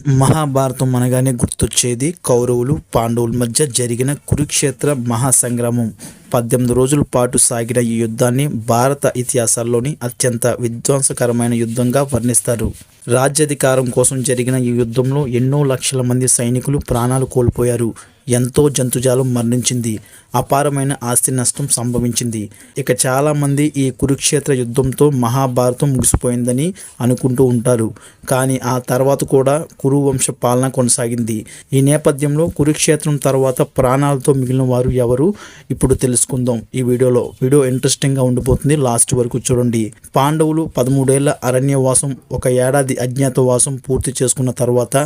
మహాభారతం అనగానే గుర్తొచ్చేది కౌరవులు పాండవుల మధ్య జరిగిన కురుక్షేత్ర మహాసంగ్రామం. 18 రోజుల పాటు సాగిన ఈ యుద్ధాన్ని భారత ఇతిహాసాల్లోని అత్యంత విధ్వంసకరమైన యుద్ధంగా వర్ణిస్తారు. రాజ్యాధికారం కోసం జరిగిన ఈ యుద్ధంలో ఎన్నో లక్షల మంది సైనికులు ప్రాణాలు కోల్పోయారు. ఎంతో జంతుజాలం మరణించింది. అపారమైన ఆస్తి నష్టం సంభవించింది. ఇక చాలామంది ఈ కురుక్షేత్ర యుద్ధంతో మహాభారతం ముగిసిపోయిందని అనుకుంటూ ఉంటారు. కానీ ఆ తర్వాత కూడా కురువంశ పాలన కొనసాగింది. ఈ నేపథ్యంలో కురుక్షేత్రం తర్వాత ప్రాణాలతో మిగిలిన వారు ఎవరు ఇప్పుడు తెలుసుకుందాం ఈ వీడియోలో. వీడియో ఇంట్రెస్టింగ్గా ఉండిపోతుంది, లాస్ట్ వరకు చూడండి. పాండవులు 13 ఏళ్ల అరణ్యవాసం, 1 ఏడాది అజ్ఞాతవాసం పూర్తి చేసుకున్న తర్వాత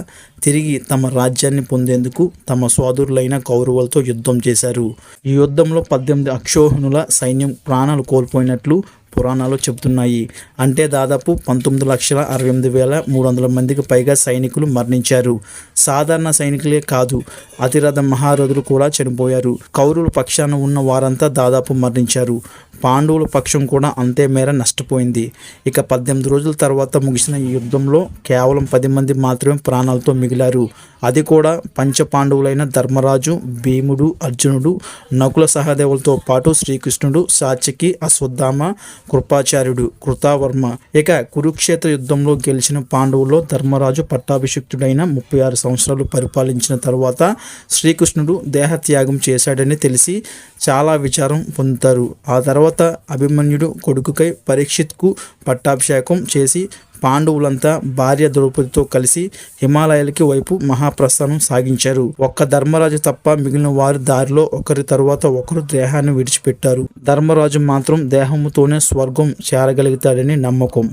తిరిగి తమ రాజ్యాన్ని పొందేందుకు తమ సోదరులైన కౌరవులతో యుద్ధం చేశారు. ఈ యుద్ధంలో 18 అక్షోహిణుల సైన్యం ప్రాణాలు కోల్పోయినట్లు పురాణాలు చెబుతున్నాయి. అంటే దాదాపు 19,68,300 మందికి పైగా సైనికులు మరణించారు. సాధారణ సైనికులే కాదు, అతిరథ మహారథులు కూడా చనిపోయారు. కౌరవుల పక్షాన ఉన్న వారంతా దాదాపు మరణించారు. పాండవుల పక్షం కూడా అంతే మేర నష్టపోయింది. ఇక 18 రోజుల తర్వాత ముగిసిన ఈ యుద్ధంలో కేవలం 10 మంది మాత్రమే ప్రాణాలతో మిగిలారు. అది కూడా పంచపాండవులైన ధర్మరాజు, భీముడు, అర్జునుడు, నకుల సహదేవులతో పాటు శ్రీకృష్ణుడు, సాత్యకి, అశ్వత్థామ, కృపాచార్యుడు, కృతావర్మ. ఇక కురుక్షేత్ర యుద్ధంలో గెలిచిన పాండవుల్లో ధర్మరాజు పట్టాభిషిక్తుడైన 36 సంవత్సరాలు పరిపాలించిన తర్వాత శ్రీకృష్ణుడు దేహత్యాగం చేశాడని తెలిసి చాలా విచారం పొందుతారు. ఆ తర్వాత అభిమన్యుడు కొడుకుకై పరీక్షిత్కు పట్టాభిషేకం చేసి పాండవులంతా భార్య ద్రౌపదితో కలిసి హిమాలయాలకి వైపు మహాప్రస్థానం సాగించారు. ఒక్క ధర్మరాజు తప్ప మిగిలిన వారి దారిలో ఒకరి తరువాత ఒకరు దేహాన్ని విడిచిపెట్టారు. ధర్మరాజు మాత్రం దేహముతోనే స్వర్గం చేరగలుగుతాడని నమ్మకం.